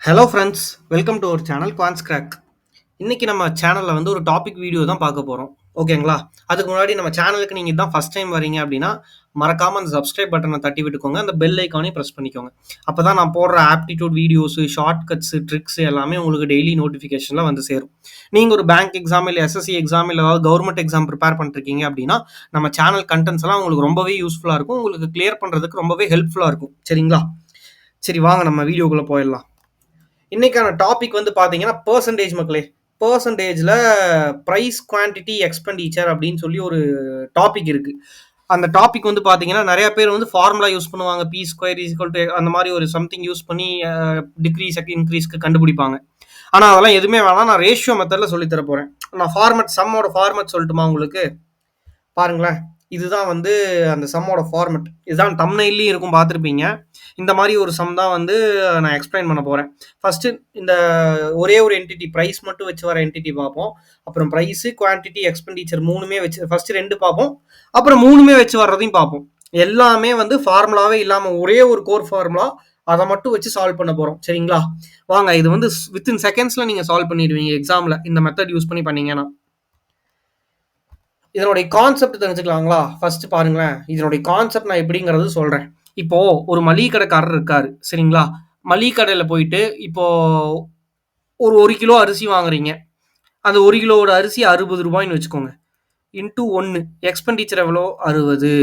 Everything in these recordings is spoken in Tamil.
Hello friends, welcome to our channel Quants Crack. இன்னைக்கு நம்ம சேனலில் வந்து ஒரு டாபிக் வீடியோ தான் பார்க்க போகிறோம். ஓகேங்களா? அதுக்கு முன்னாடி நம்ம சேனலுக்கு நீங்கள் தான் ஃபஸ்ட் டைம் வரீங்க அப்படின்னா மறக்காமல் அந்த சப்ஸ்கிரைப் பட்டனை தட்டி விட்டுக்கோங்க. அந்த பெல் ஐக்கானையும் ப்ரெஸ் பண்ணிக்கோங்க. அப்போ தான் நான் போடுற aptitude videos, short cuts, tricks எல்லாமே உங்களுக்கு டெய்லி நோட்டிஃபிகேஷனில் வந்து சேரும். நீங்கள் ஒரு பேங்க் எக்ஸாம் இல்லை எஸ்எஸ்சி எக்ஸாம் இல்லை ஏதாவது கவர்மெண்ட் எக்ஸாம் ப்ரிப்பேர் பண்ணிருக்கீங்க அப்படின்னா நம்ம சேனல் கண்டென்ட்ஸ் எல்லாம் உங்களுக்கு ரொம்பவே யூஸ்ஃபுல்லாக இருக்கும். உங்களுக்கு கிளியர் பண்ணுறதுக்கு ரொம்பவே ஹெல்ப்ஃபுல்லாக இருக்கும். சரிங்களா? சரி, வாங்க நம்ம வீடியோக்குள்ளே போயிடலாம். இன்னைக்கான டாபிக் வந்து பார்த்தீங்கன்னா பெர்சன்டேஜ் மக்களே. பெர்சன்டேஜில் ப்ரைஸ் குவான்டிட்டி எக்ஸ்பெண்டிச்சர் அப்படின்னு சொல்லி ஒரு டாபிக் இருக்குது. அந்த டாபிக் வந்து பார்த்தீங்கன்னா நிறைய பேர் வந்து ஃபார்முலா யூஸ் பண்ணுவாங்க. P square is equal to அந்த மாதிரி ஒரு சம்திங் யூஸ் பண்ணி டிக்ரீஸ் இன்க்ரீஸ்க்கு கண்டுபிடிப்பாங்க. ஆனால் அதெல்லாம் எதுவுமே வேணாம். நான் ரேஷியோ மெத்தடில் சொல்லித்தர போகிறேன். நான் ஃபார்மட் சம்மோட ஃபார்மட் சொல்லட்டுமா உங்களுக்கு? பாருங்களேன், இதுதான் வந்து அந்த சம்மோட ஃபார்மெட். இதுதான் தம்ப்நெயிலையும் இருக்கும், பார்த்துருப்பீங்க. இந்த மாதிரி ஒரு சம் தான் வந்து நான் எக்ஸ்பிளைன் பண்ண போகிறேன். ஃபஸ்ட்டு இந்த ஒரே ஒரு என்டிட்டி ப்ரைஸ் மட்டும் வச்சு வர என்டிட்டி பார்ப்போம். அப்புறம் ப்ரைஸு, குவான்டிட்டி, எக்ஸ்பெண்டிச்சர் மூணுமே வச்சு ஃபஸ்ட்டு 2 பார்ப்போம். அப்புறம் மூணுமே வச்சு வர்றதையும் பார்ப்போம். எல்லாமே வந்து ஃபார்முலாவே இல்லாமல் ஒரே ஒரு கோர் ஃபார்முலா, அதை மட்டும் வச்சு சால்வ் பண்ண போகிறோம். சரிங்களா? வாங்க, இது வந்து வித்தின் செகண்ட்ஸில் நீங்கள் சால்வ் பண்ணிடுவீங்க எக்ஸாமில் இந்த மெத்தட் யூஸ் பண்ணி பண்ணீங்கன்னா. இதனுடைய கான்செப்ட் தெரிஞ்சுக்கலாங்களா? ஃபர்ஸ்ட் பாருங்களேன், இதனுடைய கான்செப்ட் நான் எப்படிங்கிறது சொல்றேன். இப்போ ஒரு மளிகை கடைக்காரர் இருக்காரு, சரிங்களா? மளிகை கடையில் போயிட்டு இப்போ ஒரு கிலோ அரிசி வாங்குறீங்க. அந்த 1 கிலோவோட அரிசி 60 ரூபாய்ன்னு வச்சுக்கோங்க. இன்டூ 1 எக்ஸ்பெண்டிச்சர் எவ்வளோ? 60.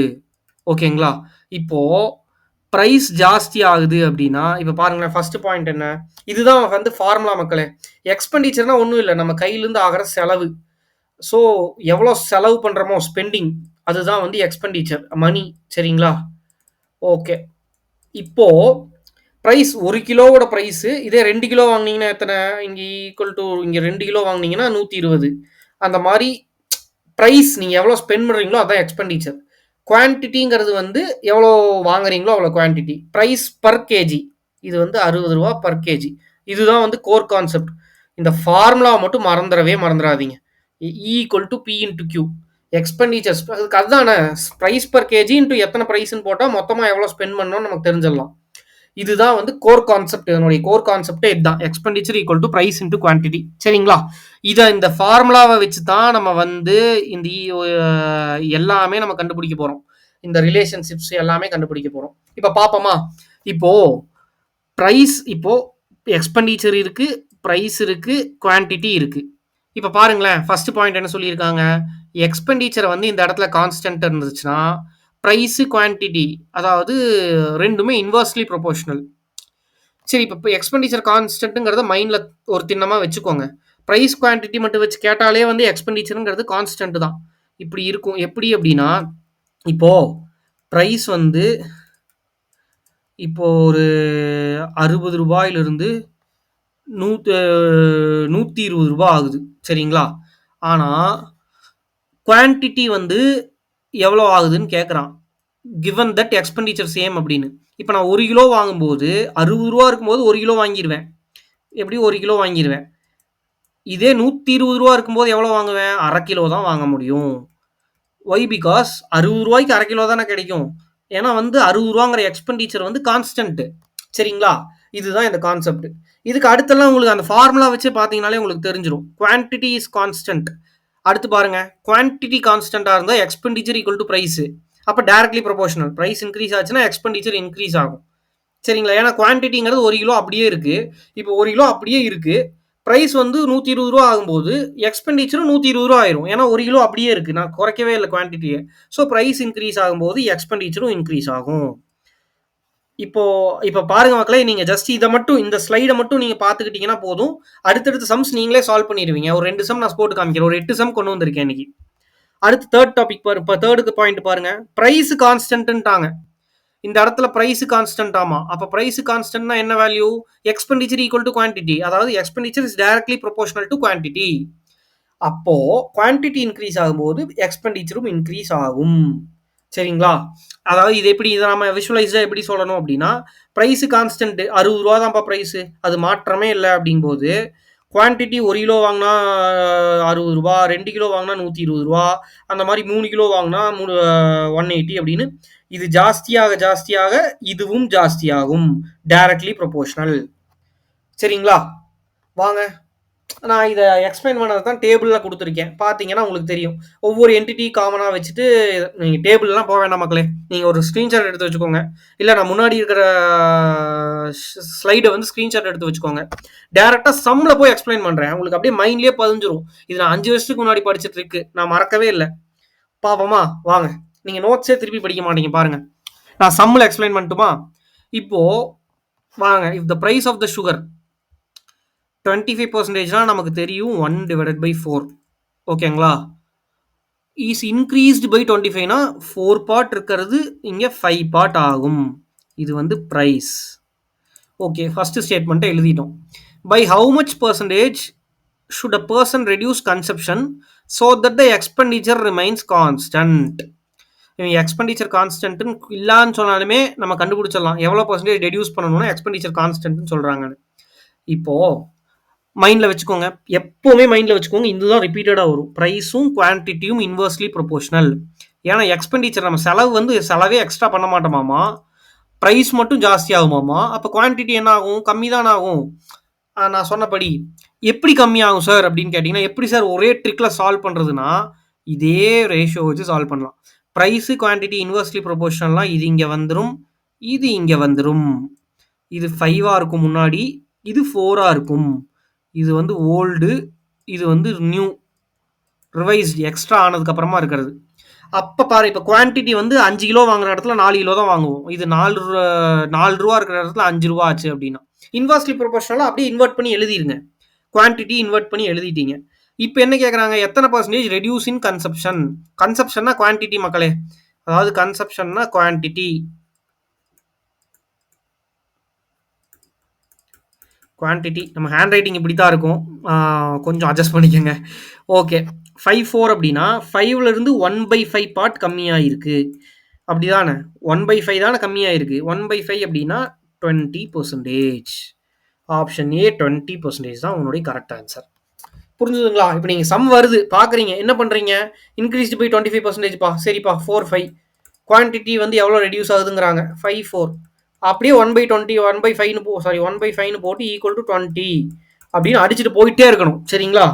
ஓகேங்களா? இப்போ ப்ரைஸ் ஜாஸ்தி ஆகுது அப்படின்னா இப்போ பாருங்களேன், ஃபர்ஸ்ட் பாயிண்ட் என்ன? இதுதான் வந்து ஃபார்முலா மக்களே. எக்ஸ்பெண்டிச்சர்னா ஒன்றும் இல்லை, நம்ம கையிலேருந்து ஆகிற செலவு. ஸோ எவ்வளோ செலவு பண்ணுறோமோ, ஸ்பெண்டிங், அதுதான் வந்து எக்ஸ்பெண்டிச்சர் மணி. சரிங்களா? ஓகே. இப்போ ப்ரைஸ் 1 கிலோவோட ப்ரைஸு இதே 2 கிலோ வாங்கினீங்கன்னா எத்தனை? இங்கே ஈக்குவல் டு இங்கே 2 கிலோ வாங்கினீங்கன்னா 120. அந்த மாதிரி ப்ரைஸ் நீங்கள் எவ்வளோ ஸ்பெண்ட் பண்ணுறீங்களோ அதான் எக்ஸ்பெண்டிச்சர். குவான்டிட்டிங்கிறது வந்து எவ்வளோ வாங்குறீங்களோ அவ்வளோ குவான்டிட்டி. ப்ரைஸ் பர் கேஜி, இது வந்து 60 ரூபா பர் கேஜி. இதுதான் வந்து கோர் கான்செப்ட். இந்த ஃபார்முலாவை மட்டும் மறந்துடாதீங்க. Equal to P into Q. Expenditures அதுக்கு அதுதானே, ப்ரைஸ் பர் கேஜி இன்ட்டு எத்தனை ப்ரைஸ்ன்னு போட்டால் மொத்தமாக எவ்வளோ ஸ்பெண்ட் பண்ணணும்னு நமக்கு தெரிஞ்சிடலாம். இதுதான் வந்து கோர் கான்செப்ட். இதனுடைய கோர் கான்செப்டே இதுதான், expenditure equal to price into quantity. சரிங்களா? இதை இந்த ஃபார்முலாவை வச்சு தான் நம்ம வந்து இந்த எல்லாமே நம்ம கண்டுபிடிக்க போகிறோம். இந்த ரிலேஷன்ஷிப்ஸ் எல்லாமே கண்டுபிடிக்க போகிறோம். இப்போ பார்ப்போமா? இப்போ ப்ரைஸ், இப்போ எக்ஸ்பெண்டிச்சர் இருக்கு, ப்ரைஸ் இருக்கு, குவான்டிட்டி இருக்கு. இப்போ பாருங்களேன், ஃபர்ஸ்ட் பாயிண்ட் என்ன சொல்லியிருக்காங்க? எக்ஸ்பெண்டிச்சரை வந்து இந்த இடத்துல கான்ஸ்டன்ட் இருந்துச்சுன்னா ப்ரைஸு குவான்டிட்டி அதாவது ரெண்டுமே இன்வர்ஸ்லி ப்ரொபோர்ஷனல். சரி, இப்போ எக்ஸ்பெண்டிச்சர் கான்ஸ்டன்ட்டுங்கிறத மைண்டில் ஒரு திண்ணமாக வச்சுக்கோங்க. ப்ரைஸ் குவான்டிட்டி மட்டும் வச்சு கேட்டாலே வந்து எக்ஸ்பெண்டிச்சருங்கிறது கான்ஸ்டன்ட் தான். இப்படி இருக்கும். எப்படி அப்படின்னா, இப்போது ப்ரைஸ் வந்து இப்போ ஒரு 60 ரூபாயிலிருந்து 120 ரூபா ஆகுது. சரிங்களா? ஆனால் குவான்டிட்டி வந்து எவ்வளோ ஆகுதுன்னு கேட்குறான். கிவன் தட் எக்ஸ்பெண்டிச்சர் சேம் அப்படின்னு. இப்போ நான் 1 கிலோ வாங்கும்போது 60 ரூபா இருக்கும்போது 1 கிலோ வாங்கிடுவேன். எப்படி 1 கிலோ வாங்கிடுவேன். இதே 120 ரூபா இருக்கும்போது எவ்வளோ வாங்குவேன்? அரை கிலோ தான் வாங்க முடியும். ஒய்? பிகாஸ் 60 ரூபாய்க்கு அரை கிலோ தானே கிடைக்கும். ஏன்னா வந்து 60 ரூபாங்கிற எக்ஸ்பெண்டிச்சர் வந்து கான்ஸ்டன்ட். சரிங்களா? இதுதான் இந்த கான்செப்ட். இதுக்கு அடுத்தெல்லாம் உங்களுக்கு அந்த ஃபார்முலா வச்சு பார்த்தீங்கனாலே உங்களுக்கு தெரிஞ்சிடும். Quantity is constant. அடுத்து பாருங்க, குவான்டிட்டி கான்ஸ்டன்ட்டாக இருந்தால் எக்ஸ்பெண்டிச்சர் ஈக்குவல் டு ப்ரைஸு. அப்போ டைரக்ட்லி ப்ரொபோஷனல். ப்ரைஸ் இன்க்ரீஸ் ஆச்சுன்னா எக்ஸ்பெண்டிச்சர் இன்க்ரீஸ் ஆகும். சரிங்களா? ஏன்னா குவான்டிட்டிங்கிறது 1 கிலோ அப்படியே இருக்குது. இப்போ 1 கிலோ அப்படியே இருக்குது, ப்ரைஸ் வந்து 120 ரூபா ஆகும்போது எக்ஸ்பெண்டிச்சரும் 120 ரூபா ஆயிரும். ஏன்னா 1 கிலோ அப்படியே இருக்குது, நான் குறைக்கவே இல்லை குவான்டிட்டியை. ஸோ ப்ரைஸ் இன்க்ரீஸ் ஆகும்போது எக்ஸ்பெண்டிச்சரும் இன்க்ரீஸ் ஆகும். இப்போ பாருங்க மக்களே, நீங்க ஜஸ்ட் இதை மட்டும், இந்த ஸ்லைடை மட்டும் நீங்க பார்த்துக்கிட்டீங்கன்னா போதும். அடுத்தடுத்த சம்ஸ் நீங்களே சால்வ் பண்ணிடுவீங்க. ஒரு 2 சம் நான் போட்டு காமிக்கிறேன். ஒரு 8 சம் கொண்டு வந்திருக்கேன் இன்னைக்கு. அடுத்து தேர்ட் டாபிக் பாரு. இப்போ தேர்டுக்கு பாயிண்ட் பாருங்க. பிரைஸ் கான்ஸ்டன்ட்டாங்க. இந்த இடத்துல பிரைஸ் கான்ஸ்டன்ட். ஆமா, அப்ப பிரைஸ் கான்ஸ்டன்ட்னா என்ன value? Expenditure equal to quantity. அதாவது expenditure is directly proportional to quantity. அப்போ குவான்டிட்டி இன்க்ரீஸ் ஆகும்போது எக்ஸ்பெண்டிச்சரும் இன்க்ரீஸ் ஆகும். சரிங்களா? அதாவது இது எப்படி, இதை நம்ம விஷுவலைஸாக எப்படி சொல்லணும் அப்படின்னா, ப்ரைஸு கான்ஸ்டன்ட் 60 ரூபா தான்ப்பா ப்ரைஸு, அது மாற்றமே இல்லை அப்படிங்கும்போது குவான்டிட்டி 1 கிலோ வாங்கினா 60 ரூபா, 2 கிலோ வாங்கினா 120 ரூபா, அந்த மாதிரி 3 கிலோ வாங்கினா 180 அப்படின்னு இது ஜாஸ்தியாக ஜாஸ்தியாக இதுவும் ஜாஸ்தியாகும். Directly proportional. சரிங்களா? வாங்க. நான் இத எக்ஸ்பிளைன் பண்ணது தான் டேபிள்ல குடுத்துருக்கேன். பார்த்தீங்கன்னா உங்களுக்கு தெரியும். ஒவ்வொரு என்டிட்டி காமனா வச்சுட்டு நீங்க டேபிள்லாம் போ வேண்டாம் மக்களே. நீங்க ஒரு ஸ்கிரீன்ஷாட் எடுத்து வச்சுக்கோங்க. இல்ல நான் முன்னாடி இருக்கிற ஸ்லைட வந்து ஸ்கிரீன்ஷாட் எடுத்து வச்சுக்கோங்க. டைரக்ட்டா சம்ல போய் எக்ஸ்பிளைன் பண்றேன். உங்களுக்கு அப்படியே மைண்ட்லயே பதிஞ்சிரும். இது நான் 5 வருஷத்துக்கு முன்னாடி படிச்ச ட்ரிக். நான் மறக்கவே இல்ல. பாப்போமா? வாங்க. நீங்க நோட்ஸே திருப்பி படிக்க மாட்டீங்க பாருங்க. நான் சம்ல எக்ஸ்பிளைன் பண்ணட்டுமா? இப்போ வாங்க. If the price of the sugar 25%னா நமக்கு தெரியும் 1/4. ஓகேங்களா? இஸ் இன்க்ரீஸ்டு பை 25னா 4 பார்ட் இருக்கிறது இங்க 5 பார்ட் ஆகும். இது வந்து பிரைஸ். ஓகே, ஃபர்ஸ்ட் ஸ்டேட்மெண்ட்டை எழுதிட்டோம். By how much percentage should a person reduce consumption so that the expenditure remains constant? Expenditure கான்ஸ்டன்ட்னு இல்லான்னு சொன்னாலுமே நம்ம கண்டுபிடிச்சிடலாம் எவ்வளோ பர்சன்டேஜ் ரெடியூஸ் பண்ணணும்னா எக்ஸ்பெண்டிச்சர் கான்ஸ்டன்ட்னு சொல்கிறாங்கன்னு. இப்போ மைண்டில் வச்சுக்கோங்க, எப்போவுமே மைண்டில் வச்சுக்கோங்க, இதுதான் ரிப்பீட்டடாக வரும். ப்ரைஸும் குவான்டிட்டியும் இன்வெர்ஸ்லி ப்ரொபோஷனல். ஏன்னா எக்ஸ்பெண்டிச்சர் நம்ம செலவு வந்து செலவே எக்ஸ்ட்ரா பண்ண மாட்டோமாமா, ப்ரைஸ் மட்டும் ஜாஸ்தி ஆகுமாமா. அப்போ குவான்டிட்டி என்ன ஆகும்? கம்மி தானே ஆகும். நான் சொன்னபடி எப்படி கம்மியாகும் சார் அப்படின்னு கேட்டிங்கன்னா, எப்படி சார் ஒரே ட்ரிக்கில் சால்வ் பண்ணுறதுன்னா, இதே ரேஷியோ வச்சு சால்வ் பண்ணலாம். ப்ரைஸு குவான்டிட்டி இன்வெர்ஸ்லி ப்ரொபோஷனல்லாம் இது இங்கே வந்துடும், இது இங்கே வந்துடும். இது 5ஆக இருக்கும் முன்னாடி, இது 4ஆக இருக்கும். இது வந்து ஓல்டு, இது வந்து நியூ, ரிவைஸ்டு, எக்ஸ்ட்ரா ஆனதுக்கப்புறமா இருக்கிறது. அப்போ பாரு, இப்போ குவான்டிட்டி வந்து 5 கிலோ வாங்குற இடத்துல 4 கிலோ தான் வாங்குவோம். இது 4 ரூபா இருக்கிற இடத்துல 5 ரூபா ஆச்சு அப்படின்னா இன்வெர்ஸ்லி ப்ரொபோஷனலாக அப்படியே இன்வெர்ட் பண்ணி எழுதிருங்க. குவான்டிட்டி இன்வெர்ட் பண்ணி எழுதிட்டீங்க. இப்போ என்ன கேட்குறாங்க? எத்தனை பர்சன்டேஜ் ரெடியூஸ் இன் கன்சப்ஷன்? கன்சப்ஷன்னா குவான்டிட்டி மக்களே, அதாவது கன்சப்ஷன்னா குவான்டிட்டி. குவான்டிட்டி நம்ம ஹேண்ட் ரைட்டிங் இப்படி தான் இருக்கும், கொஞ்சம் அட்ஜஸ்ட் பண்ணிக்கோங்க. ஓகே, 5/4 அப்படின்னா 5லேருந்து 1/5 பார்ட் கம்மியாக இருக்குது அப்படி தானே? 1/5 தானே கம்மியாக இருக்குது. 1/5 அப்படின்னா 20%. ஆப்ஷன் ஏ 20% தான் உன்னுடைய கரெக்ட் ஆன்சர். புரிஞ்சுதுங்களா? இப்போ நீங்கள் சம் வருது பார்க்குறீங்க, என்ன பண்ணுறீங்க? இன்க்ரீஸ்டு பை 25%பா, சரிப்பா 4/5. குவான்டிட்டி வந்து எவ்வளோ ரெடியூஸ் ஆகுதுங்கிறாங்க? 5/4. அப்படியே 1/20 1/5ன்னு போட்டு ஈக்குவல் டு 20 அப்படின்னு அடிச்சுட்டு போயிட்டே இருக்கணும். சரிங்களா?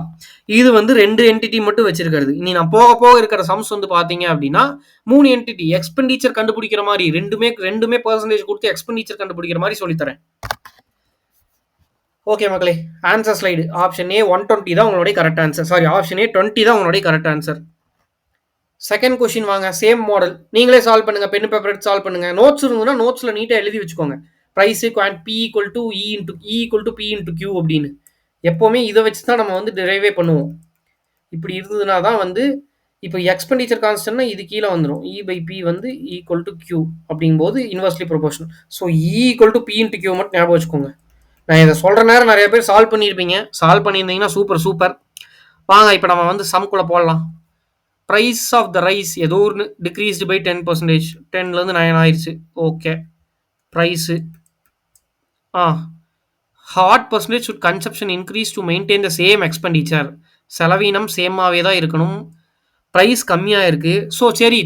இது வந்து 2 என்டிட்டி மட்டும் வச்சிருக்கிறது. இனி நான் போக போக இருக்கிற சம்ஸ் வந்து பார்த்தீங்க அப்படின்னா 3 என்டிட்டி எக்ஸ்பெண்டிச்சர் கண்டுபிடிக்கிற மாதிரி, ரெண்டுமே பர்சன்டேஜ் கொடுத்து எக்ஸ்பெண்டிச்சர் கண்டுபிடிக்கிற மாதிரி சொல்லித்தரேன். ஓகே மக்களே, ஆன்சர் ஸ்லைடு ஆப்ஷன் ஏ 120 தான் உங்களுடைய correct answer. Sorry, option A 20 தான் உங்களுடைய கரெக்ட் ஆன்சர். செகண்ட் கொஸ்டின் வாங்க, சேம் மாடல். நீங்களே சால்வ் பண்ணுங்க, பென் பேப்பர் எடுத்து சால்வ் பண்ணுங்க. நோட்ஸ் இருந்ததுன்னா நோட்ஸ்ல நீட்டாக எழுதி வச்சுக்கோங்க. Price P equal to P into Q அப்படின்னு. எப்போவுமே இதை வச்சு தான் நம்ம வந்து டிரைவே பண்ணுவோம். இப்படி இருந்ததுன்னா தான் வந்து இப்போ எக்ஸ்பெண்டிச்சர் கான்ஸ்டன்ட்னா இது கீழே வந்துடும். இ/பி வந்து ஈக்குவல் டு கியூ அப்படிங்கும்போது inversely proportional. So equal to P into Q மட்டும் ஞாபகம் வச்சுக்கோங்க. நான் இதை சொல்கிற நேரம் நிறைய பேர் சால்வ் பண்ணியிருப்பீங்க. சால்வ் பண்ணியிருந்தீங்கன்னா சூப்பர். வாங்க இப்போ நம்ம வந்து சம்குள்ளே போடலாம். ப்ரைஸ் ஆஃப் த ரைஸ் ஏதோ ஒன்று டிக்ரீஸ்டு பை 10%. 10லேருந்து 9 ஆயிடுச்சு. Okay, price what percentage should consumption increase to maintain the same expenditure. செலவீனம் சேமாகவே தான் இருக்கணும். ப்ரைஸ் கம்மியாக இருக்குது. ஸோ சரி,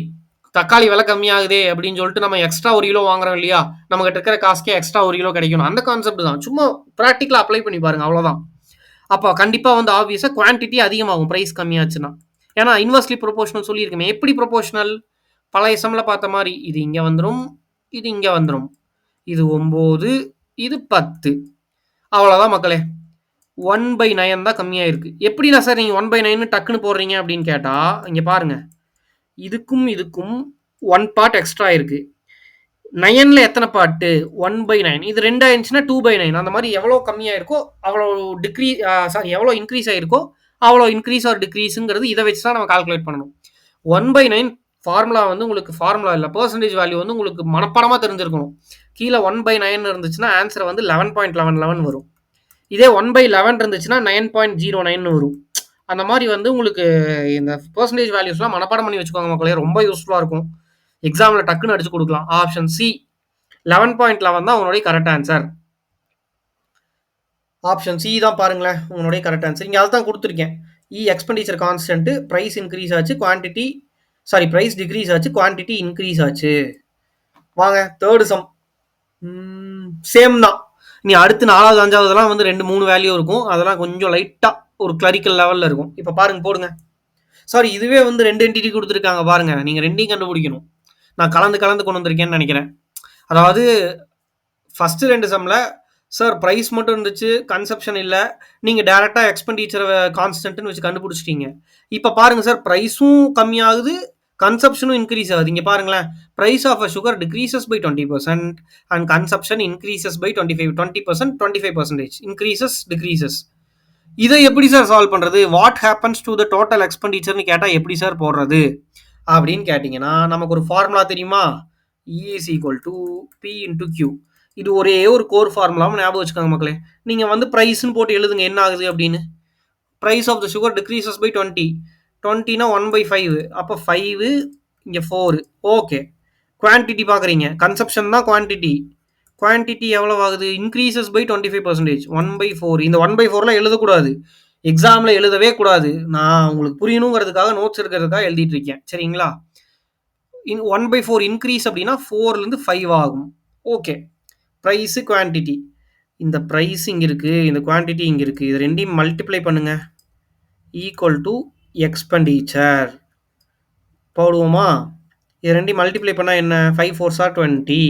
தக்காளி விலை கம்மியாகுதே அப்படின்னு சொல்லிட்டு நம்ம எக்ஸ்ட்ரா 1 கிலோ வாங்குறோம் இல்லையா? நம்மகிட்ட இருக்கிற காசுக்கே எக்ஸ்ட்ரா 1 கிலோ கிடைக்கணும். அந்த கான்செப்ட் தான். சும்மா ப்ராக்டிக்கலாக அப்ளை பண்ணி பாருங்க, அவ்வளோதான். அப்போ கண்டிப்பாக வந்து ஆப்வியஸாக குவான்டிட்டி அதிகமாகும் ப்ரைஸ் கம்மியாச்சுன்னா. ஏன்னா இன்வெர்ஸ்லி ப்ரொபோஷனல் சொல்லியிருக்குமே. எப்படி ப்ரொபோஷனல்? பழைய சம்மில் பார்த்த மாதிரி இது இங்கே வந்துடும், இது இங்கே வந்துடும். இது 9, இது 10. அவ்வளோதான் மக்களே. 1/9 தான் கம்மியாக இருக்குது. எப்படின்னா சார் நீங்கள் 1/9 டக்குன்னு போடுறீங்க அப்படின்னு கேட்டால், இங்கே பாருங்கள், இதுக்கும் 1 பார்ட் எக்ஸ்ட்ரா இருக்குது. 9ல் எத்தனை பார்ட்டு? 1/9. இது 2 ஆயிடுச்சுன்னா 2/9. அந்த மாதிரி எவ்வளோ கம்மியாக இருக்கோ அவ்வளோ எவ்வளோ இன்க்ரீஸ் ஆகிருக்கோ அவ்வளோ இன்க்ரீஸ் ஆர் டிக்ரீஸுங்கிறது இதை வச்சு தான் நம்ம கால்குலேட் பண்ணணும். 1/9 ஃபார்முலா வந்து உங்களுக்கு ஃபார்முலா இல்லை, பர்சன்டேஜ் வேல்யூ வந்து உங்களுக்கு மனப்பாடமாக தெரிஞ்சிருக்கணும். கீழே 1/9 இருந்துச்சுன்னா ஆன்சர் வந்து 11.11 வரும். இதே 1/11 இருந்துச்சுன்னா 9.09 வரும். அந்த மாதிரி வந்து உங்களுக்கு இந்த பர்சன்டேஜ் வேல்யூஸ்லாம் மனப்பாடம் பண்ணி வச்சுக்கோங்க மக்களே, ரொம்ப யூஸ்ஃபுல்லாக இருக்கும். எக்ஸாமில் டக்குன்னு அடிச்சு கொடுக்கலாம். ஆப்ஷன் சி 11.11 தான் உங்களுடைய கரெக்ட் ஆன்சர். ஆப்ஷன் சி தான் பாருங்களேன் உங்களுடைய கரெக்ட் ஆன்சர். இங்கே அதை தான் கொடுத்துருக்கேன். எக்ஸ்பெண்டிச்சர் கான்ஸ்டன்ட், ப்ரைஸ் இன்க்ரீஸ் ஆச்சு, ப்ரைஸ் டிக்ரீஸ் ஆச்சு, குவான்டிட்டி இன்க்ரீஸ் ஆச்சு. வாங்க தேர்டு சம். சேம் தான். நீ அடுத்து 4வது 5வதுலாம் வந்து 2 3 வேல்யூ இருக்கும். அதெல்லாம் கொஞ்சம் லைட்டா ஒரு கிளரிக்கல் லெவல்ல இருக்கும். இப்ப பாருங்க போடுங்க. சாரி, இதுவே வந்து 2 என்டிட்டி குடுத்துருக்காங்க பாருங்க. நீங்க 2யும் கண்டுபிடிக்கணும். நான் கலந்து கலந்து கொண்டு வந்திருக்கேன்னு நெனைக்கிறேன். அதாவது ஃபர்ஸ்ட் 2 சம்ல சார் பிரைஸ் மட்டும் இருந்துச்சு, கன்சப்ஷன் இல்ல. நீங்க டைரக்ட்டா எக்ஸ்பெண்டிச்சர் கான்ஸ்டன்ட்னு வச்சு கண்டுபிடிச்சிட்டீங்க. இப்ப பாருங்க சார், பிரைஸும் கம்மியாகுது, கன்சப்ஷனும் இன்கிரீஸ் ஆகுது. இங்க பாருங்களேன். Price of a sugar decreases by 20% and consumption increases by 20% 25% increases decreases. இதை எப்படி சார் சால்வ் பண்றது? What happens to the total எக்ஸ்பெண்டிச்சர்னு கேட்டா எப்படி சார் போடுறது அப்படின்னு கேட்டீங்கன்னா, நமக்கு ஒரு ஃபார்முலா தெரியுமா? E is equal to P into Q. இது ஒரே ஒரு கோர் ஃபார்முலாவும் ஞாபகம் வச்சுக்கோங்க மக்களே. நீங்க வந்து பிரைஸ்ன்னு போட்டு எழுதுங்க என்ன ஆகுது அப்படின்னு. Price of the sugar decreases by 20. 20னா 1/5. அப்போ 5 இங்க 4. ஓகே. குவான்டிட்டி பார்க்குறீங்க. கன்சப்ஷன் தான் குவான்டிட்டி. குவான்டிட்டி எவ்வளவு ஆகுது? Increases by 25%. 1/4. இந்த 1/4லாம் எழுதக்கூடாது. எக்ஸாம்ல எழுதவே கூடாது. நான் உங்களுக்கு புரியணுங்கிறதுக்காக நோட்ஸ் எடுக்கிறதுக்காக எழுதிட்டு இருக்கேன். சரிங்களா? 1/4 இன்க்ரீஸ் அப்படின்னா 4லேருந்து 5 ஆகும். ஓகே. Price quantity. இந்த ப்ரைஸ் இங்க இருக்கு, இந்த குவான்டிட்டி இங்க இருக்கு. இது ரெண்டையும் மல்டிப்ளை பண்ணுங்க. ஈக்குவல் டு எக்ஸ்பெண்டிச்சர் போடுவோமா? இது ரெண்டையும் மல்டிப்ளை பண்ணா என்ன? 5 4s are 20,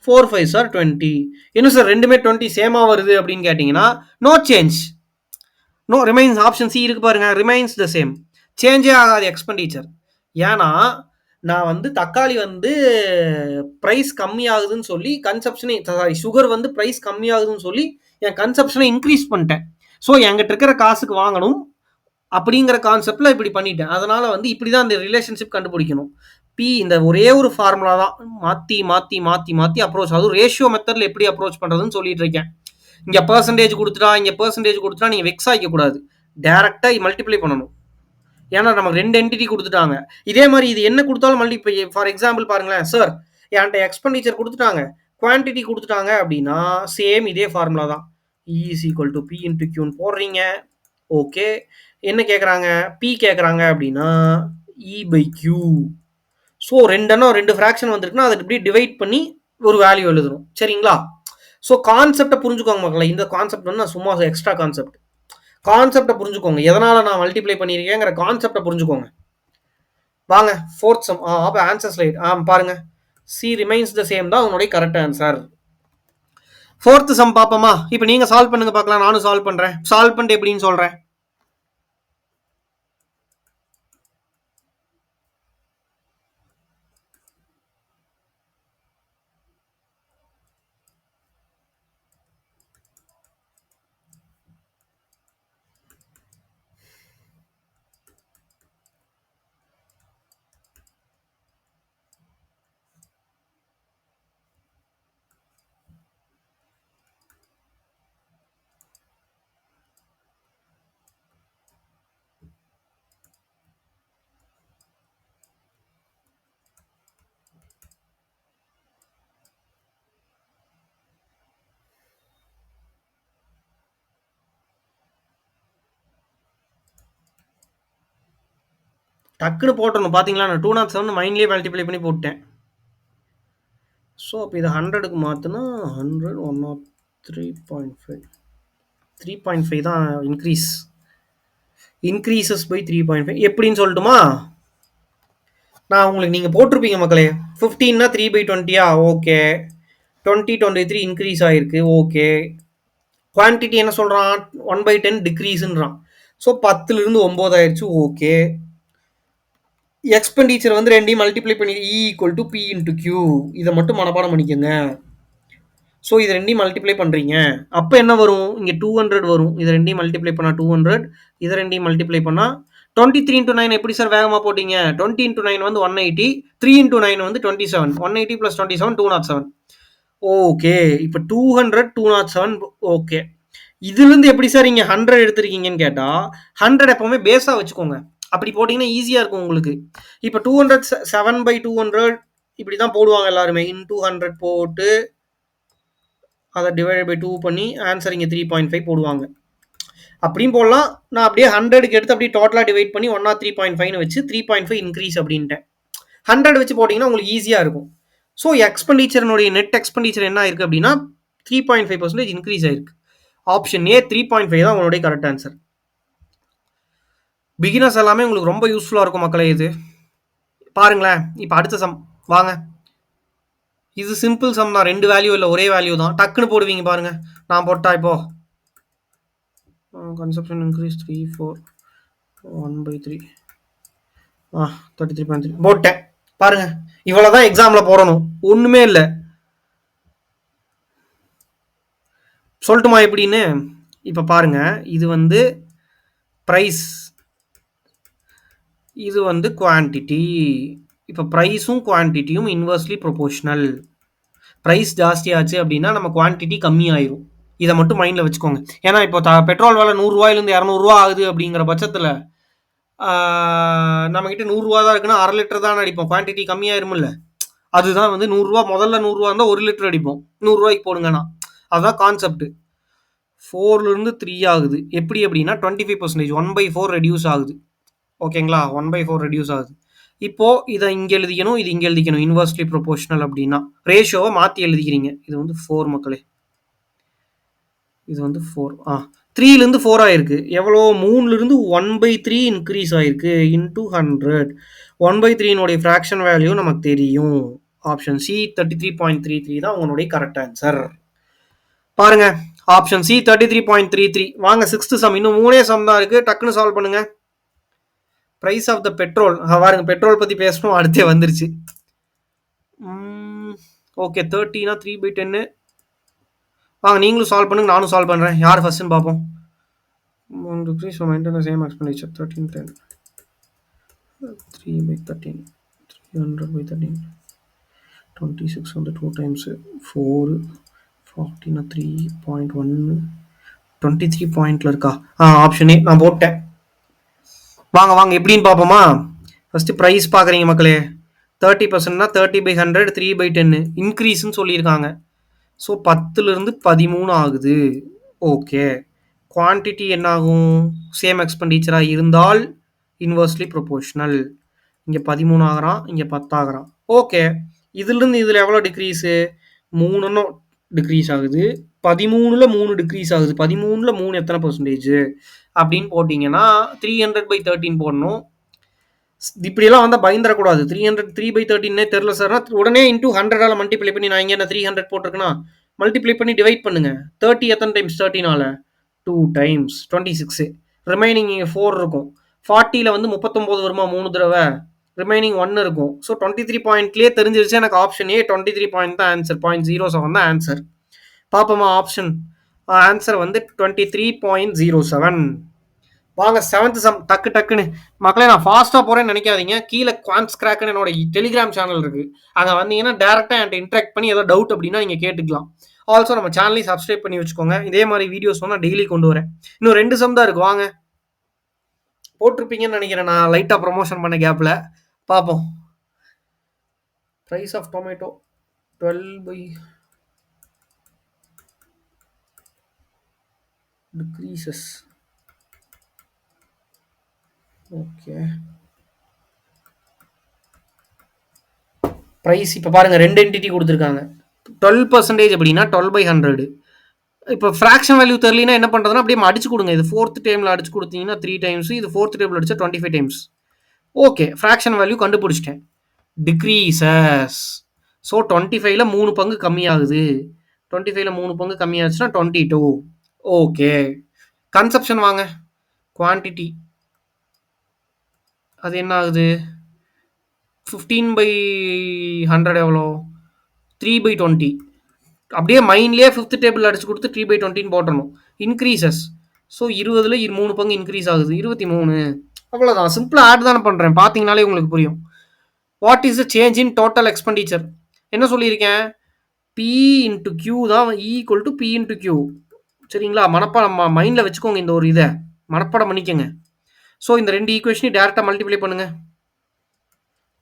4 5s are 20. என்ன சார் ரெண்டுமே 20 சேமா வருது அப்படின்னு கேட்டீங்கன்னா, no change. No remains. Option C இருக்கு பாருங்க. Remains the same. சேஞ்சே ஆகாது எக்ஸ்பெண்டிச்சர். ஏன்னா நான் வந்து தக்காளி வந்து பிரைஸ் கம்மி ஆகுதுன்னு சொல்லி கன்சப்ஷனை, சாரி, சுகர் வந்து பிரைஸ் கம்மி ஆகுதுன்னு சொல்லி என் கன்சப்ஷனை இன்க்ரீஸ் பண்ணிட்டேன். ஸோ என்கிட்ட இருக்கிற காசுக்கு வாங்கணும் அப்படிங்கிற கான்செப்ட்ல இப்படி பண்ணிட்டேன். அதனால வந்து இப்படிதான் இந்த ரிலேஷன்ஷிப் கண்டுபிடிக்கணும். பி இந்த ஒரே ஒரு ஃபார்முலா தான் மாத்தி மாத்தி மாத்தி மாத்தி அப்ரோச். அதுவும் ரேஷியோ மெத்தட்ல எப்படி அப்ரோச் பண்றதுன்னு சொல்லிட்டு இருக்கேன். இங்க பெர்சன்டேஜ் கொடுத்துட்டா, இங்க பெர்சன்டேஜ் கொடுத்துட்டா நீங்க வெக்ஸ் ஆகிக்க கூடாது. டைரக்டா மல்டிப்ளை பண்ணணும். ஏன்னா நமக்கு 2 என்டிட்டி கொடுத்துட்டாங்க. இதே மாதிரி இது என்ன கொடுத்தாலும் மல்டிப்ளை. ஃபார் எக்ஸாம்பிள் பாருங்களேன், சார் என்கிட்ட எக்ஸ்பெண்டிச்சர் கொடுத்துட்டாங்க, குவான்டிட்டி கொடுத்துட்டாங்க அப்படின்னா சேம் இதே ஃபார்முலா தான். E is equal to P into Qன்னு போடுறீங்க. ஓகே. என்ன கேட்குறாங்க? P கேட்குறாங்க அப்படின்னா E by Q. So 2 fraction வந்திருக்குன்னா அதை இப்படி டிவைட் பண்ணி ஒரு வேல்யூ எழுதணும். சரிங்களா? ஸோ கான்செப்டை புரிஞ்சுக்கோங்க மக்களை. இந்த கான்செப்ட் வந்து நான் சும்மா எக்ஸ்ட்ரா கான்செப்ட். கான்செப்டை புரிஞ்சுக்கோங்க. எதனால நான் மல்டிப்ளை பண்ணியிருக்கேங்கிற கான்செப்டை புரிஞ்சுக்கோங்க. வாங்க ஃபோர்த் சம். அப்போ ஆன்சர் ஸ்லைட் பாருங்க. சி ரிமைன்ஸ் த சேம் தான் உன்னுடைய கரெக்ட் ஆன்சர். ஃபோர்த் சம் பார்ப்போமா? இப்போ நீங்க சால்வ் பண்ணுங்க பார்க்கலாம். நானும் சால்வ் பண்றேன். சால்வ் பண்ணிட்டு எப்படின்னு சொல்றேன். டக்குன்னு போட்டணும். பார்த்தீங்களா? நான் 207 மைண்ட்லேயே மல்டிப்ளை பண்ணி போட்டேன். ஸோ அப்போ இதை 100க்கு மாற்றினா 100 103.5 3.5 தான் இன்க்ரீஸ். இன்க்ரீசஸ் பை 3.5 எப்படின்னு சொல்லட்டுமா? நான் உங்களுக்கு நீங்கள் போட்டிருப்பீங்க மக்களே. 15னா 3/20. ஓகே. 2023 இன்க்ரீஸ் ஆகிருக்கு. ஓகே. குவான்டிட்டி என்ன சொல்கிறான்? 1/10 டிக்ரீஸ்ன்றான். ஸோ 10லிருந்து 9 ஆயிடுச்சு. ஓகே. எக்ஸ்பெண்டிச்சர் வந்து ரெண்டையும் மல்டிப்ளை பண்ணி E equal to P into Q. இதை மட்டும் மனப்பாடம் பண்ணிக்கோங்க. ஸோ இது ரெண்டையும் மல்டிப்ளை பண்ணுறீங்க. அப்போ என்ன வரும்? இங்கே 200 வரும். இது ரெண்டையும் மல்டிப்ளை பண்ணால் 200. இதை ரெண்டையும் மல்டிப்ளை பண்ணால் 23 into 9 எப்படி சார் வேகமாக போட்டீங்க? 20 into 9 வந்து 180. 3 into 9 வந்து 27. 180 + 27 207. ஓகே. இப்போ 200 207. ஓகே. இதுலேருந்து எப்படி சார் இங்கே 100 எடுத்திருக்கீங்கன்னு கேட்டால் 100 எப்போவுமே பேஸாக வச்சுக்கோங்க. அப்படி போட்டிங்கன்னா ஈஸியாக இருக்கும் உங்களுக்கு. இப்போ 200 7/200 இப்படி தான் போடுவாங்க எல்லாருமே. இன் 200 போட்டு அதை டிவைட் பை 2 பண்ணி ஆன்சர் இங்கே 3.5 போடுவாங்க. அப்படியும் போடலாம். நான் அப்படியே 100க்கு எடுத்து அப்படியே டோட்டலாக டிவைட் பண்ணி 103.5 வச்சு 3.5 இன்க்ரீஸ் அப்படின்ட்டேன். 100 வச்சு போட்டிங்கன்னா உங்களுக்கு ஈஸியாக இருக்கும். ஸோ எக்ஸ்பெண்டிச்சர்னுடைய நெட் எக்ஸ்பெண்டிச்சர் என்ன இருக்குது அப்படின்னா 3.5% இன்க்ரீஸ் ஆயிருக்கு. ஆப்ஷன் ஏ 3.5 தான் உங்களுடைய கரெக்ட் ஆன்சர். பிகினர்ஸ் எல்லாமே உங்களுக்கு ரொம்ப யூஸ்ஃபுல்லா இருக்கும் மக்களே இது. பாருங்களேன், இப்போ அடுத்த சம் வாங்க. இது சிம்பிள் சம் தான், 2 வேல்யூ இல்லை, ஒரே வேல்யூ தான். டக்குன்னு போடுவீங்க பாருங்க. நான் போட்டா இப்போ கன்சப்ஷன் இன்க்ரீஸ் 3 4 1/3 33.3 போட்டேன். பாருங்க, இவ்வளவுதான் எக்ஸாம்ல போடணும், ஒண்ணுமே இல்லை. சொல்லட்டுமா எப்படின்னு? இப்ப பாருங்க, இது வந்து பிரைஸ், இது வந்து குவான்டிட்டி. இப்ப பிரைஸும் குவான்டிட்டியும் இன்வெர்ஸ்லி ப்ரொபோஷனல். பிரைஸ் ஜாஸ்தியாச்சு அப்படின்னா நம்ம குவான்டிட்டி கம்மியாயிரும். இதை மட்டும் மைண்ட்ல வச்சுக்கோங்க. ஏன்னா இப்போ பெட்ரோல் விலை 100 ரூபாயிலிருந்து 200 ரூபா ஆகுது அப்படிங்கிற பட்சத்துல நம்ம கிட்ட 100 ரூபா தான் இருக்குன்னா 1/2 லிட்டர் தான் அடிப்போம், குவான்டிட்டி கம்மியாயிருமில்ல. அதுதான் வந்து 100 ரூபா, முதல்ல 100 ரூபா இருந்தா 1 லிட்டர் அடிப்போம், 100 ரூபாய்க்கு போடுங்கன்னா. அதுதான் கான்செப்ட். 4ல இருந்து 3 ஆகுது. எப்படி அப்படின்னா 25%, 1/4 ரெடியூஸ் ஆகுது. ஓகேங்களா, 1/4 ரெடியூஸ் ஆகுது. இப்போ இதை இங்க எழுதிக்கணும், இது இங்க எழுதிக்கணும். இன்வெர்ஸ்லி ப்ரொபோஷனல் அப்படின்னா ரேஷியோவை மாத்தி எழுதிக்கிறீங்க. இது வந்து 4 மக்களே, இது வந்து 4. 3ல இருந்து 4 ஆயிருக்கு. எவ்வளோ? 3ல இருந்து 1/3 இன்க்ரீஸ் ஆயிருக்கு இன்டூ 100. 1/3 ஃபிராக்ஷன் வேல்யூ நமக்கு தெரியும். ஆப்ஷன் சி 33.33 தான் உங்களுடைய கரெக்ட் ஆன்சர். பாருங்க, ஆப்ஷன் சி 33.33. வாங்க 6th சம், இன்னும் 3 சம் தான் இருக்கு, டக்குன்னு சால்வ் பண்ணுங்க. பிரைஸ் ஆஃப் த பெட்ரோல், பாருங்க பெட்ரோல் பத்தி பேசணும், அடுத்தே வந்துருச்சு. ஓகே, 30னா 3/10. வாங்க நீங்களும் சால்வ் பண்ணுங்க, நானும் சால்வ் பண்றேன். யார் ஃபர்ஸ்ட்னு பார்ப்போம். Decrease or maintain the same expenditure. 1310 3/13 300/13 26 on the 2 times 4 14 3.1 23 பாயிண்ட்ல இருக்கா? ஆப்ஷன் ஏ நான் போட்டேன். வாங்க வாங்க எப்படின்னு பார்ப்போமா? ஃபர்ஸ்ட் பிரைஸ் பார்க்குறீங்க மக்களே. 30%னா 30/100 3/10 இன்க்ரீஸ்ன்னு சொல்லியிருக்காங்க. ஸோ 10லிருந்து 13 ஆகுது. ஓகே, குவான்டிட்டி என்ன ஆகும்? சேம் எக்ஸ்பெண்டிச்சராக இருந்தால் இன்வெர்ஸ்லி ப்ரொபோஷனல். இங்கே 13 ஆகிறான், இங்கே 10 ஆகிறான். ஓகே, இதுலேருந்து இதில் எவ்வளோ டிக்ரீஸு? 3 டிக்ரீஸ் ஆகுது. 13ல் 3 டிக்ரீஸ் ஆகுது. 13ல் 3 எத்தனை பர்சன்டேஜ் அப்படின்னு போட்டிங்கன்னா 300/13 போடணும். இப்படியெல்லாம் வந்தால் பயந்துடக்கூடாது. 303/13 தெரில சார்னா உடனே இன்டூ 100ஆல் மல்டிப்ளை பண்ணி, நான் இங்கே என்ன 300 போட்டிருக்கேன்னா மல்டிப்ளை பண்ணி டிவைட் பண்ணுங்க. 30 எத்தனை டைம்ஸ்? 30னால 2 டைம்ஸ் 26. ரிமைனிங் இங்கே 4 இருக்கும். 40ல் வந்து 39 வருமா 3 தடவை, ரிமைனிங் 1 இருக்கும். ஸோ 23 பாயிண்ட்லேயே தெரிஞ்சிருச்சு எனக்கு ஆப்ஷன் ஏ 23 பாயிண்ட் தான் ஆன்சர். 0.07 தான் ஆன்சர். பார்ப்போமா ஆப்ஷன் ஆன்சர் வந்து 23.07. வாங்க 7th சம், டக்கு டக்குன்னு மக்களே. நான் ஃபாஸ்ட்டாக போகிறேன்னு நினைக்காதீங்க. கீழே குவான்ஸ் கிராக்னு என்னோட டெலிகிராம் சேனல் இருக்குது, அங்கே வந்தீங்கன்னா டேரெக்டாக என்கிட்ட இன்ட்ராக்ட் பண்ணி ஏதாவது டவுட் அப்படின்னா நீங்கள் கேட்டுக்கலாம். ஆல்சோ நம்ம சேனலையும் சப்ஸ்கிரைப் பண்ணி வச்சுக்கோங்க. இதே மாதிரி வீடியோஸ் நான் டெய்லி கொண்டு வரேன். இன்னும் 2 சம் தான் இருக்கு, வாங்க. போட்டிருப்பீங்கன்னு நினைக்கிறேன், நான் லைட்டாக ப்ரொமோஷன் பண்ண கேப்பில். பார்ப்போம். Price of tomato 12 decreases. Okay, price இப்போ பாருங்க, 2 என்டிட்டி கொடுத்துருக்காங்க. 12% அப்படின்னா 12/100. இப்போ ஃப்ராக்ஷன் வேல்யூ தெரியலனா என்ன பண்ணுறதுன்னா அப்படியே அடிச்சு கொடுங்க. இது 4th டைமில் அடிச்சு கொடுத்தீங்கன்னா 3 டைம்ஸ், இது 4th டேபிள் அடிச்சா 25 டைம்ஸ். ஓகே, ஃப்ராக்ஷன் வேல்யூ கண்டுபிடிச்சிட்டேன். டிக்ரீசஸ். ஸோ 25ல் 3 பங்கு கம்மியாகுது. 25ல் 3 பங்கு கம்மியாச்சுன்னா 22. ஓகே, கன்சப்ஷன் வாங்க. குவான்டிட்டி அது என்ன ஆகுது? 15/100 எவ்வளோ? 3/20. அப்படியே மைண்ட்லேயே 5th டேபிள் அடிச்சு கொடுத்து 3/20 போட்டணும். இன்க்ரீசஸ். ஸோ 20ல் 3 பங்கு இன்க்ரீஸ் ஆகுது, 23. அவ்வளோதான், சிம்பிளாக ஆட் தானே பண்ணுறேன், பார்த்தீங்கனாலே உங்களுக்கு புரியும். What is the change in total expenditure? என்ன சொல்லியிருக்கேன்? பி இன்ட்டு கியூ தான் equal to P into Q. சரிங்களா, மனப்பாடம் மைண்டில் வச்சுக்கோங்க, இந்த ஒரு இதை மனப்பாடம் பண்ணிக்கோங்க. ஸோ இந்த 2 ஈக்குவேஷனையும் டேரெக்டாக மல்டிப்ளை பண்ணுங்க.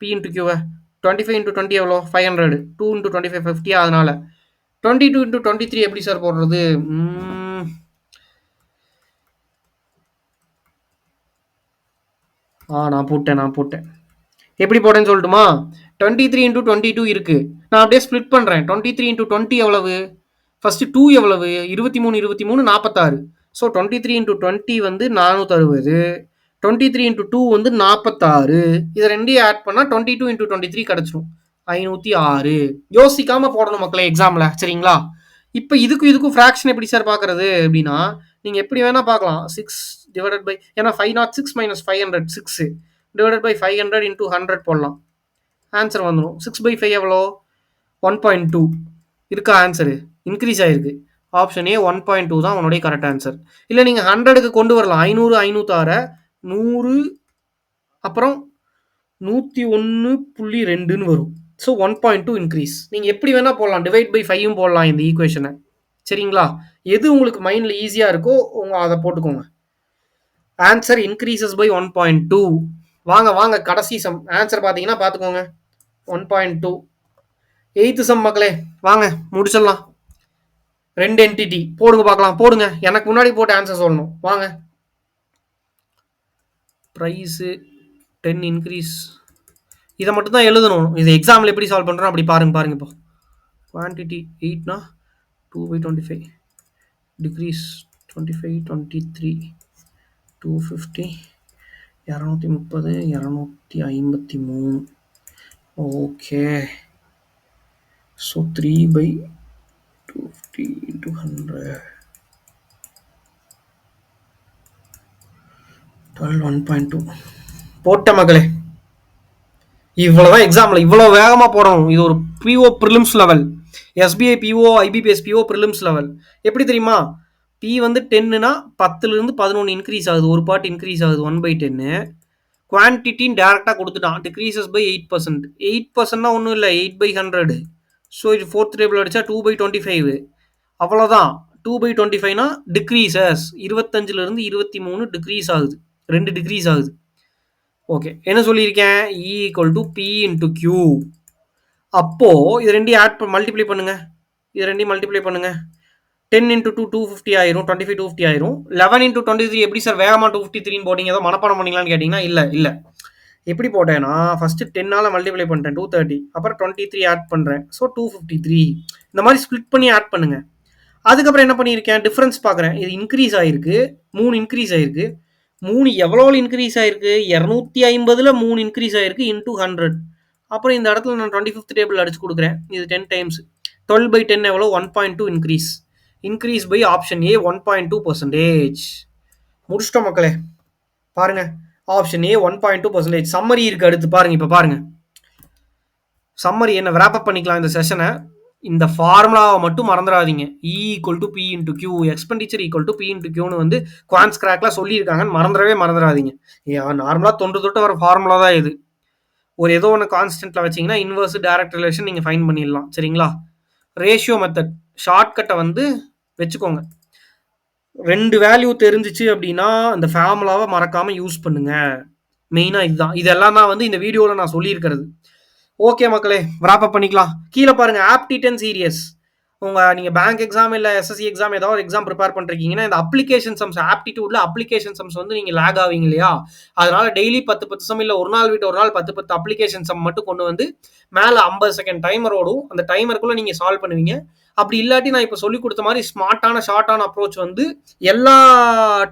பி இன்ட்டு கியூவை 25 × 20 எவ்வளோ? 500. 2 × 25 50. அதனால 22 × 23 எப்படி சார் போடுறது? நான் போட்டேன். எப்படி போட்டேன்னு சொல்லட்டுமா? 23 × 22 இருக்கு, நான் அப்படியே ஸ்ப்ளிட் பண்ணுறேன். 23 × 20 எவ்வளவு? ஃபர்ஸ்ட் 2 எவ்வளவு 23 23 46. ஸோ 23 இன்டூ 20 வந்து 460. 23 இன்டூ 2 வந்து 46. இதை ரெண்டையும் ஆட் பண்ணா 22 இன்டூ 23 கிடைச்சிரும் 506. யோசிக்காம போடணும் மக்களே எக்ஸாம்ல, சரிங்களா? இப்போ இதுக்கும் ஃப்ராக்ஷன் எப்படி சார் பார்க்கறது அப்படின்னா, நீங்க எப்படி வேணா பார்க்கலாம். 6 டிவைடட் பை, ஏன்னா 506 மைனஸ் 500 6 டிவைடட் பை 500 இன்டூ 100 போடலாம். ஆன்சர் வந்துடும். 6/5 எவ்வளோ 1.2 இருக்கா? ஆன்சரு இன்க்ரீஸ் ஆயிருக்கு. ஆப்ஷன் ஏ 1.2 தான் உன்னுடைய கரெக்ட் ஆன்சர். இல்லை நீங்கள் 100க்கு கொண்டு வரலாம். 500 506 100 அப்புறம் 101.2ன்னு வரும். So 1.2 increase. நீங்கள் எப்படி வேணால் போடலாம், டிவைட் பை 5யும் போடலாம் இந்த ஈக்குவேஷனை, சரிங்களா? எது உங்களுக்கு மைண்டில் ஈஸியாக இருக்கோ அதை போட்டுக்கோங்க. Answer increases by 1.2. வாங்க கடைசி சம் ஆன்சர் பார்த்தீங்கன்னா பார்த்துக்கோங்க 1.2. 8th சம் மக்களே, வாங்க முடிச்சிடலாம். 2 என்டிட்டி போடுங்க பார்க்கலாம். போடுங்க, எனக்கு முன்னாடி போட்டு ஆன்சர் சொல்லணும். வாங்க. ப்ரைஸு 10 இன்க்ரீஸ், இதை மட்டும் தான் எழுதணும். இது எக்ஸாமில் எப்படி சால்வ் பண்ணுறோம் அப்படி பாருங்க. இப்போ குவான்டிட்டி 8னா 2/25 டிக்ரீஸ் 25 23 250 230 253. ஓகே, ஸோ 3/250 into 100 12 1.2 போட்ட மக்களே. இவ்வளவுதான் எக்ஸாம்ல, இவ்வளவு வேகமா போடணும். இது ஒரு PO prelims level, SBI PO IBPS PO prelims level. எப்படி தெரியுமா? பி வந்து 10னா 10ல இருந்து 11 இன்க்ரீஸ் ஆகுது, ஒரு பார்ட் இன்க்ரீஸ் ஆகுது 1/10. குவான்டிட்டின்னு டேரக்டா கொடுத்துட்டான், டிக்ரீசஸ் பை 8%. 8%னா ஒன்றும் இல்லை, 8/100. ஸோ இது 4th டேபிள் அடிச்சா 2/25. அவ்வளோதான். 2/25னா டிக்ரீசஸ் 25ல இருந்து 23 டிக்ரீஸ் ஆகுது, 2 டிக்ரீஸ் ஆகுது. ஓகே, என்ன சொல்லியிருக்கேன்? E equal to P into Q. அப்போ இது ரெண்டையும் மல்டிப்ளை பண்ணுங்க. இது ரெண்டையும் மல்டிப்ளை பண்ணுங்க. 10 இன்டூ 2 250 ஆயிரும், 25 250 ஆயிரும். 11 இன்டூ 23 எப்படி சார் வேகமா 253 போட்டீங்க, ஏதோ மனப்பாடம் பண்ணீங்களான்னு கேட்டீங்கன்னா இல்லை. எப்படி போட்டேன்னா ஃபர்ஸ்ட் 10ஆல மல்டிப்ளை பண்ணிட்டேன் 230, அப்புறம் 23 ஆட் பண்றேன், ஸோ 253. இந்த மாதிரி ஸ்பிளிட் பண்ணி ஆட் பண்ணுங்க. அதுக்கப்புறம் என்ன பண்ணியிருக்கேன், டிஃபரன்ஸ் பார்க்குறேன். இது இன்க்ரீஸ் ஆயிருக்கு, 3 இன்க்ரீஸ் ஆயிருக்கு. 3 எவ்வளோ இன்க்ரீஸ் ஆயிருக்கு? 250ல் 3 இன்க்ரீஸ் ஆயிருக்கு இன்டூ 100. அப்புறம் இந்த இடத்துல நான் 25th டேபிள் அடிச்சு கொடுக்குறேன். இது 10 டைம்ஸ் 12/10 எவ்வளோ 1.2 இன்க்ரீஸ் பை ஆப்ஷன் ஏ 1.2%. முடிச்சிட்டோம் மக்களே. பாருங்க, ஆப்ஷன் ஏ 1.2%. சம்மரி இருக்கு அடுத்து பாருங்க. இப்போ பாருங்க சம்மரி என்ன wrap up பண்ணிக்கலாம் இந்த செஷனை. இந்த ஃபார்முலாவை மட்டும் மறந்துடாதீங்க. E equal to P into Q, expenditure equal to P into கியூன்னு வந்து குவான்ஸ் கிராக்லாம் சொல்லியிருக்காங்கன்னு மறந்துடாதீங்க. நார்மலாக தொட்டு வர ஃபார்முலா தான் இது. ஒரு ஏதோ ஒன்று கான்ஸ்டன்ட்ல வச்சிங்கன்னா இன்வர்ஸ் டைரக்ட் ரிலேஷன் நீங்கள் ஃபைன் பண்ணிடலாம், சரிங்களா? ரேஷியோ மெத்தட் ஷார்ட்கட்டை வந்து வச்சுக்கோங்க. 2 வேல்யூ தெரிஞ்சிச்சு அப்படின்னா அந்த ஃபார்முலாவை மறக்காம யூஸ் பண்ணுங்க. மெயினாக இதுதான். இதெல்லாம் தான் வந்து இந்த வீடியோவில் நான் சொல்லியிருக்கிறது. ஓகே மக்களே, wrap up பண்ணிக்கலாம். கீழே பாருங்க, ஆப்டி 10 சீரியஸ். நீங்கள் பேங்க் எக்ஸாம் இல்லை எஸ்எஸ்சி எக்ஸாம் ஏதாவது ஒரு எக்ஸாம் ப்ரிப்பேர் பண்ணிருக்கீங்கன்னா இந்த அப்ளிகேஷன் சம்ஸ், ஆப்டிடியூட்ல அப்ளிகேஷன் சம்ஸ் வந்து நீங்கள் லேக் ஆவீங்க இல்லையா? அதனால டெய்லி 10 சம் இல்லை ஒரு நாள் விட்டு ஒரு நாள் 10 அப்ளிகேஷன் சம் மட்டும் கொண்டு வந்து மேலே 50 செகண்ட் டைமர் ஓடும். அந்த டைமருக்குள்ள நீங்கள் சால்வ் பண்ணுவீங்க. அப்படி இல்லாட்டி நான் இப்போ சொல்லி கொடுத்த மாதிரி ஸ்மார்ட்டான ஷார்ட்டான அப்ரோச் வந்து எல்லா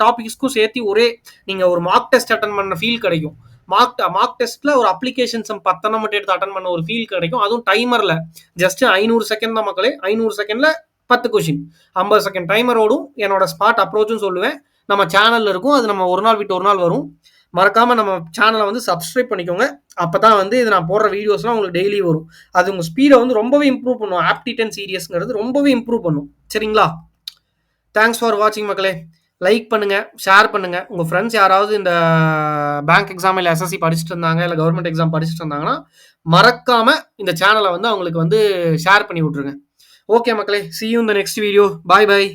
டாபிக்ஸ்க்கும் சேர்த்து ஒரே நீங்கள் ஒரு மார்க் டெஸ்ட் அட்டன் பண்ண ஃபீல் கிடைக்கும். மார்க் டெஸ்ட்ல ஒரு அப்ளிகேஷன் சம் 10 மட்டும் எடுத்து அட்டன் பண்ண ஒரு ஃபீல் கிடைக்கும். அதுவும் டைமர்ல ஜஸ்ட் 500 செகண்ட் தான் மக்களே. 500 செகண்ட்ல 10 கொஸ்டின், 50 செகண்ட் டைமர் ஓடும். என்னோட ஸ்மார்ட் அப்ரோச்சும் சொல்லுவேன். நம்ம சேனல்ல இருக்கும், அது நம்ம ஒரு நாள் விட்டு ஒரு நாள் வரும். மறக்காம நம்ம சேனலை வந்து சப்ஸ்கிரைப் பண்ணிக்கோங்க. அப்பதான் வந்து இது நான் போடுற வீடியோஸ்லாம் உங்களுக்கு டெய்லி வரும். அது உங்க ஸ்பீடை வந்து ரொம்பவே இம்ப்ரூவ் பண்ணும். ஆப்டி 10 சீரியஸ்ங்கிறது ரொம்பவே இம்ப்ரூவ் பண்ணும், சரிங்களா? தேங்க்ஸ் ஃபார் வாட்சிங் மக்களே. லைக் பண்ணுங்க, ஷேர் பண்ணுங்க. உங்க ஃப்ரெண்ட்ஸ் யாராவது இந்த பேங்க் எக்ஸாம் இல்லை எஸ்எஸ்சி படிச்சுட்டு இருந்தாங்க, இல்லை கவர்மெண்ட் எக்ஸாம் படிச்சுட்டு இருந்தாங்கன்னா மறக்காம இந்த சேனலை வந்து அவங்களுக்கு வந்து ஷேர் பண்ணி விட்டுருங்க. ஓகே மக்களே, see you in the next video. Bye bye.